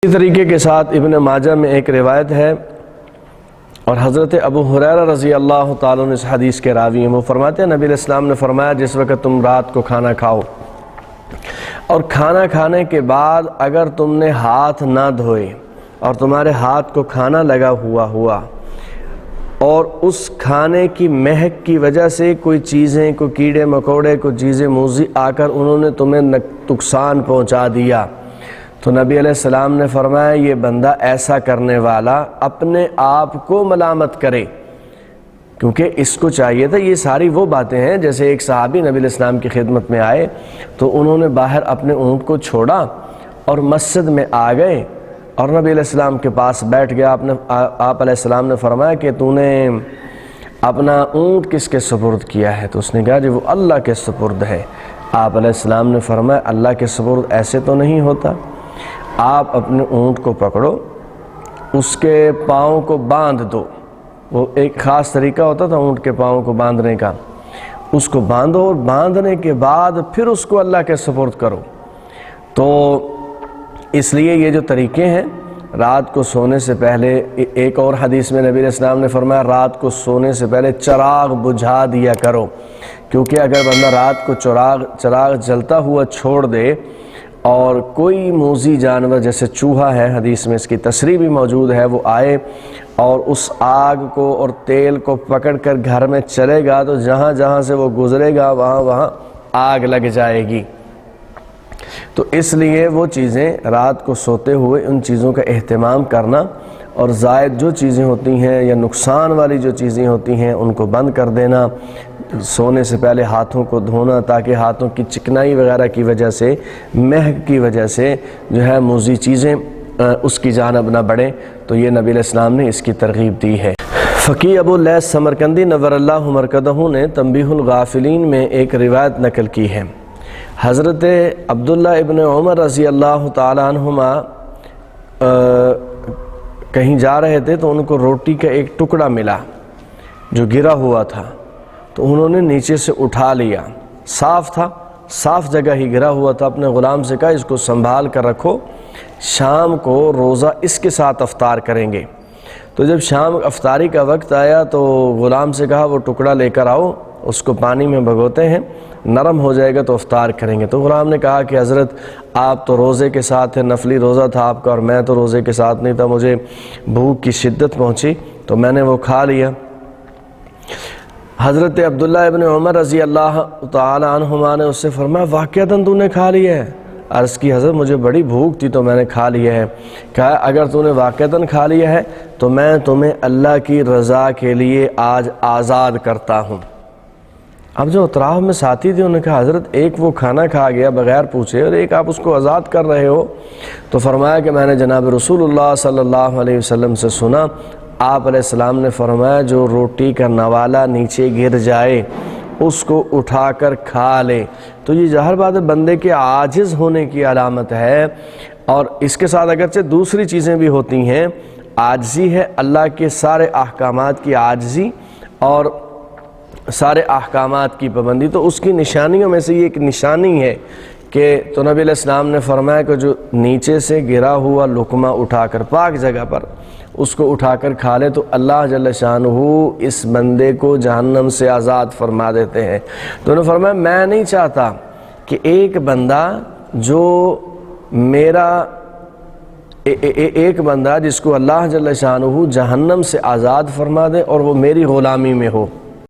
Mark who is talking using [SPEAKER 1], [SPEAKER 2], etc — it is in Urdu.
[SPEAKER 1] اسی طریقے کے ساتھ ابن ماجہ میں ایک روایت ہے اور حضرت ابو ہریرہ رضی اللہ تعالیٰ عنہ اس حدیث کے راوی ہیں، وہ فرماتے ہیں نبی علیہ السلام نے فرمایا جس وقت تم رات کو کھانا کھاؤ اور کھانا کھانے کے بعد اگر تم نے ہاتھ نہ دھوئے اور تمہارے ہاتھ کو کھانا لگا ہوا اور اس کھانے کی مہک کی وجہ سے کوئی چیزیں، کوئی کیڑے مکوڑے، کوئی چیزیں موذی آ کر انہوں نے تمہیں نقصان پہنچا دیا، تو نبی علیہ السلام نے فرمایا یہ بندہ ایسا کرنے والا اپنے آپ کو ملامت کرے، کیونکہ اس کو چاہیے تھا۔ یہ ساری وہ باتیں ہیں جیسے ایک صحابی نبی علیہ السلام کی خدمت میں آئے تو انہوں نے باہر اپنے اونٹ کو چھوڑا اور مسجد میں آ گئے اور نبی علیہ السلام کے پاس بیٹھ گیا۔ آپ علیہ السلام نے فرمایا کہ تو نے اپنا اونٹ کس کے سپرد کیا ہے؟ تو اس نے کہا جی وہ اللہ کے سپرد ہے۔ آپ علیہ السلام نے فرمایا اللہ کے سپرد ایسے تو نہیں ہوتا، آپ اپنے اونٹ کو پکڑو، اس کے پاؤں کو باندھ دو، وہ ایک خاص طریقہ ہوتا تھا اونٹ کے پاؤں کو باندھنے کا، اس کو باندھو اور باندھنے کے بعد پھر اس کو اللہ کے سپرد کرو۔ تو اس لیے یہ جو طریقے ہیں رات کو سونے سے پہلے، ایک اور حدیث میں نبی علیہ السلام نے فرمایا رات کو سونے سے پہلے چراغ بجھا دیا کرو، کیونکہ اگر بندہ رات کو چراغ جلتا ہوا چھوڑ دے اور کوئی موذی جانور جیسے چوہا ہے، حدیث میں اس کی تصریح بھی موجود ہے، وہ آئے اور اس آگ کو اور تیل کو پکڑ کر گھر میں چلے گا تو جہاں جہاں سے وہ گزرے گا وہاں آگ لگ جائے گی۔ تو اس لیے وہ چیزیں رات کو سوتے ہوئے ان چیزوں کا اہتمام کرنا اور زائد جو چیزیں ہوتی ہیں یا نقصان والی جو چیزیں ہوتی ہیں ان کو بند کر دینا، سونے سے پہلے ہاتھوں کو دھونا تاکہ ہاتھوں کی چکنائی وغیرہ کی وجہ سے، مہک کی وجہ سے جو ہے موذی چیزیں اس کی جانب نہ بڑھیں، تو یہ نبی علیہ السلام نے اس کی ترغیب دی ہے۔ فقیہ ابو اللیث سمرقندی نور اللہ مرکزہ نے تنبیہ الغافلین میں ایک روایت نقل کی ہے۔ حضرت عبداللہ ابن عمر رضی اللہ تعالیٰ عنہما کہیں جا رہے تھے تو ان کو روٹی کا ایک ٹکڑا ملا جو گرا ہوا تھا، تو انہوں نے نیچے سے اٹھا لیا، صاف تھا، صاف جگہ ہی گرا ہوا تھا، اپنے غلام سے کہا اس کو سنبھال کر رکھو، شام کو روزہ اس کے ساتھ افطار کریں گے۔ تو جب شام افطاری کا وقت آیا تو غلام سے کہا وہ ٹکڑا لے کر آؤ، اس کو پانی میں بھگوتے ہیں، نرم ہو جائے گا تو افطار کریں گے۔ تو غلام نے کہا کہ حضرت آپ تو روزے کے ساتھ ہیں، نفلی روزہ تھا آپ کا اور میں تو روزے کے ساتھ نہیں تھا، مجھے بھوک کی شدت پہنچی تو میں نے وہ کھا لیا۔ حضرت عبداللہ ابن عمر رضی اللہ تعالی عنہما نے اس سے فرمایا واقعتاً تو نے کھا لیا ہے؟ عرض کی حضرت مجھے بڑی بھوک تھی تو میں نے کھا لیا ہے۔ کہا اگر تو نے واقعتاً کھا لیا ہے تو میں تمہیں اللہ کی رضا کے لیے آج آزاد کرتا ہوں۔ اب جو اطراف میں ساتھی تھے انہوں نے کہا حضرت ایک وہ کھانا کھا گیا بغیر پوچھے اور ایک آپ اس کو آزاد کر رہے ہو؟ تو فرمایا کہ میں نے جناب رسول اللہ صلی اللہ علیہ وسلم سے سنا، آپ علیہ السلام نے فرمایا جو روٹی کا نوالا نیچے گر جائے اس کو اٹھا کر کھا لے۔ تو یہ ظاہر بات ہے بندے کے عاجز ہونے کی علامت ہے، اور اس کے ساتھ اگرچہ دوسری چیزیں بھی ہوتی ہیں، عاجزی ہے اللہ کے سارے احکامات کی عاجزی اور سارے احکامات کی پابندی، تو اس کی نشانیوں میں سے یہ ایک نشانی ہے کہ تو نبی علیہ السلام نے فرمایا کہ جو نیچے سے گرا ہوا لقمہ اٹھا کر پاک جگہ پر اس کو اٹھا کر کھا لے تو اللہ جل شانہ اس بندے کو جہنم سے آزاد فرما دیتے ہیں۔ تو انہوں نے فرمایا میں نہیں چاہتا کہ ایک بندہ جو میرا ایک بندہ جس کو اللہ جل شانہ جہنم سے آزاد فرما دے اور وہ میری غلامی میں ہو،